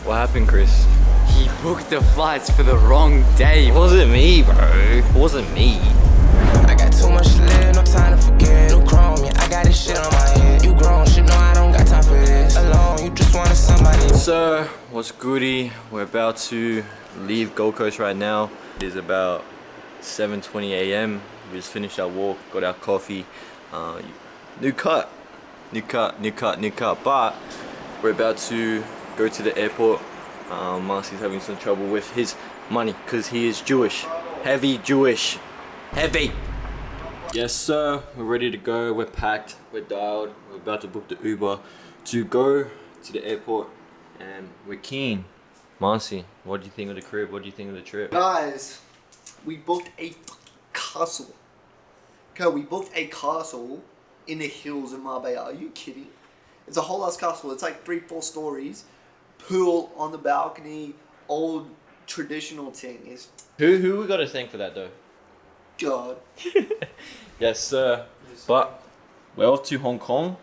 What happened, Chris? He booked the flights for the wrong day. It wasn't me, bro. It wasn't me. I got too much to live, no time to forget. New chrome, yeah, I got this shit on my head. You grown, shit, no, I don't got time for this. Alone, you just wanted somebody. So, what's goody? We're about to leave Gold Coast right now. It is about 7:20 a.m. We just finished our walk, got our coffee. New cut. But we're about to go to the airport. Marcy's having some trouble with his money because he is Jewish. Heavy Jewish. Heavy. Yes, sir. We're ready to go. We're packed. We're dialed. We're about to book the Uber to go to the airport, and we're keen. Marcy, what do you think of the crib? What do you think of the trip? Guys, we booked a castle. Okay, we booked a castle in the hills of Marbella. Are you kidding? It's a whole ass castle. It's like 3-4 stories. Pool on the balcony. Old traditional thing. Is Who we got to thank for that though? God. Yes, sir. But we're off to Hong Kong,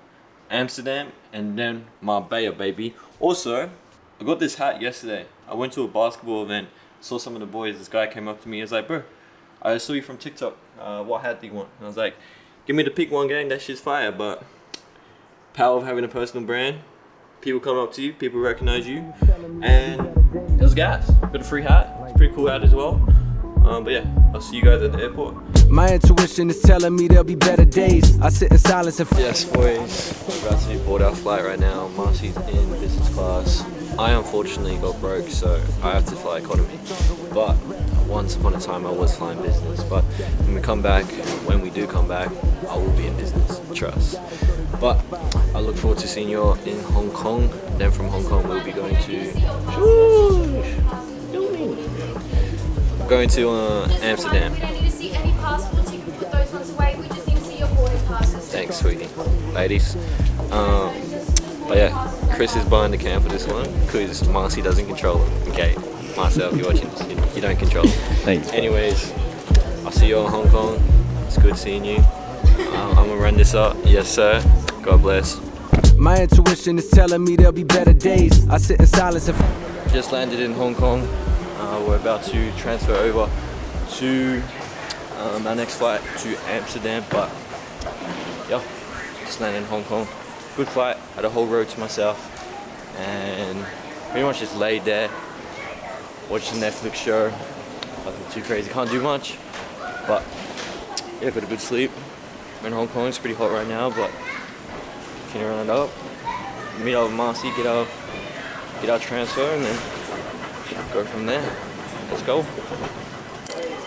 Amsterdam, and then Marbella, baby. Also, I got this hat yesterday. I went to a basketball event, saw some of the boys. This guy came up to me. He was like, bro, I saw you from TikTok. What hat do you want? And I was like, give me the pick one, gang. That shit's fire. But power of having a personal brand. People come up to you, people recognize you, and it was gas. Got a free hat. It's a pretty cool hat as well. But yeah, I'll see you guys at the airport. My intuition is telling me there'll be better days. I sit in silence and Yes, boys. We're about to board our flight right now. Marcy's in business class. I unfortunately got broke, so I have to fly economy. But once upon a time, I was flying business. But when we do come back, I will be in business. Trust. But I look forward to seeing you all in Hong Kong. Then from Hong Kong, we'll be going to Amsterdam. We don't need to see any passports. You can put those ones away. We just need to see your boarding passes. Thanks, sweetie. Ladies. But yeah, Chris is behind the cam for this one because Marcy doesn't control him. Okay, Marcel, if you're watching this, you don't control him. Thanks. Anyways, I'll see you all in Hong Kong. It's good seeing you. I'm gonna run this up. Yes, sir. God bless. my intuition is telling me there'll be better days. I sit in silence and Just landed in Hong Kong. We're about to transfer over to our next flight to Amsterdam, but yeah, just landed in Hong Kong. Good flight, had a whole row to myself, and pretty much just laid there, watched a Netflix show. Nothing too crazy, can't do much, but yeah, got a good sleep. I'm in Hong Kong, it's pretty hot right now, but can run it up, meet up with Marcy, get our transfer, and then go from there. Let's go.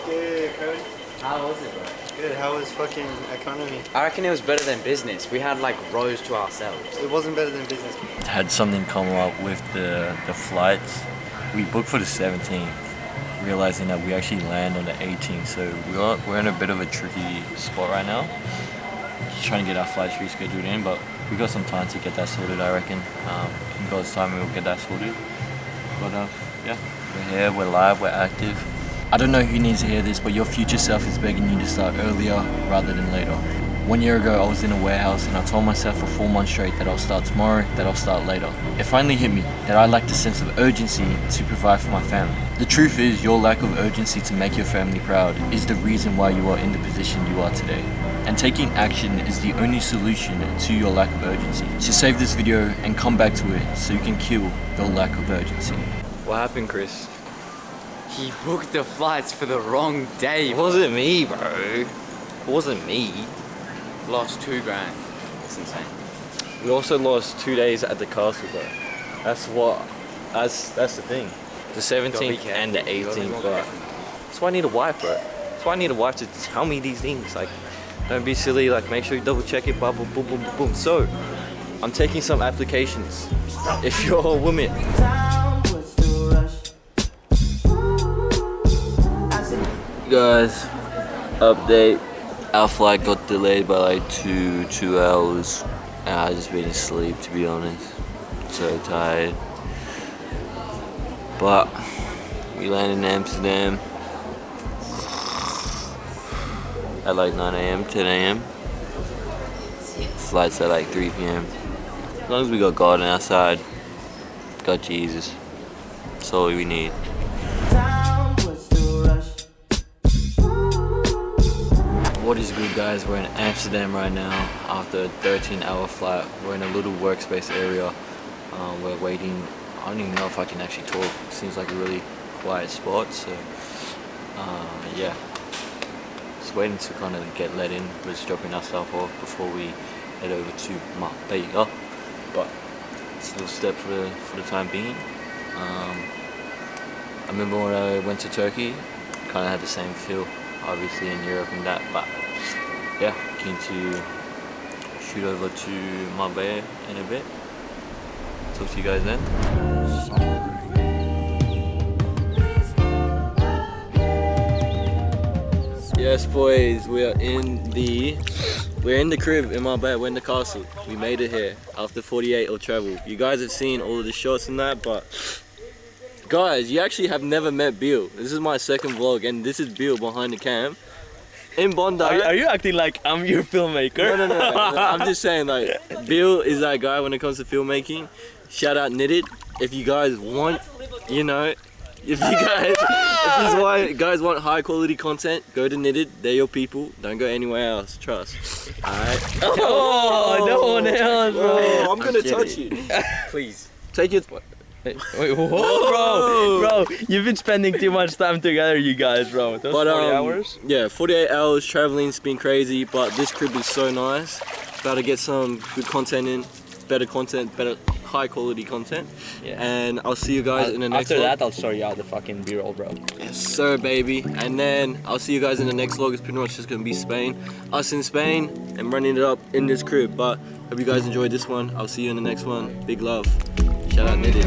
Good, Cody. How was it, bro? Good. How was fucking economy? I reckon it was better than business. We had like rows to ourselves. It wasn't better than business. Had something come up with the flights. We booked for the 17th, realizing that we actually land on the 18th. So we're in a bit of a tricky spot right now. Just trying to get our flights rescheduled in, but we got some time to get that sorted, I reckon. In God's time, we'll get that sorted. But yeah, we're here, we're live, we're active. I don't know who needs to hear this, but your future self is begging you to start earlier rather than later. 1 year ago, I was in a warehouse and I told myself for 4 months straight that I'll start tomorrow, that I'll start later. It finally hit me that I lacked a sense of urgency to provide for my family. The truth is, your lack of urgency to make your family proud is the reason why you are in the position you are today. And taking action is the only solution to your lack of urgency. So save this video and come back to it so you can kill your lack of urgency. What happened, Chris? He booked the flights for the wrong day. It wasn't me, bro. It wasn't me. Lost $2,000. It's insane. We also lost 2 days at the castle, bro. That's the thing. The 17th and the 18th, but that's why I need a wife, bro. That's why I need a wife to tell me these things. Like, don't be silly. Like, make sure you double check it. Boom, boom, boom, boom, boom. So, I'm taking some applications. If you're a woman. Guys, update. Our flight got delayed by like two hours. And I just been asleep, to be honest. So tired. But we landed in Amsterdam at like 9 a.m., 10 a.m. Flight's at like 3 p.m. As long as we got God on our side, got Jesus, That's all we need. What is good, guys? We're in Amsterdam right now after a 13-hour flight. We're in a little workspace area. We're waiting. I don't even know if I can actually talk. It seems like a really quiet spot, so yeah. Just waiting to kind of get let in. We're just dropping our stuff off before we head over to Marbella. But it's a little step for the time being. I remember when I went to Turkey, kind of had the same feel, obviously in Europe and that, but yeah, keen to shoot over to Marbella in a bit. Talk to you guys then. Yes, boys, we're in the crib in Marbella. We're in the castle. We made it here after 48 of travel. You guys have seen all of the shots and that, but guys, you actually have never met Bill. This is my second vlog, and this is Bill behind the cam in Bondi. Are you acting like I'm your filmmaker? No. I'm just saying, like, Bill is that guy when it comes to filmmaking. Shout out Knitted. If you guys want, you know, if you guys want high quality content, go to Knitted. They're your people. Don't go anywhere else. Trust. Alright. Oh, no one else, bro. I'm gonna touch you. Please. Take your. Wait, whoa, bro, you've been spending too much time together, you guys, bro. Those 40 hours? Yeah, 48 hours traveling's been crazy, but this crib is so nice. About to get some good content in, better high quality content. Yeah. And I'll see you guys in the next vlog. After that, I'll show you out the fucking B-roll, bro. Yes, sir, baby. And then I'll see you guys in the next vlog. It's pretty much just gonna be Spain, us in Spain, and running it up in this crib. But hope you guys enjoyed this one. I'll see you in the next one. Big love. Shout out Knitted.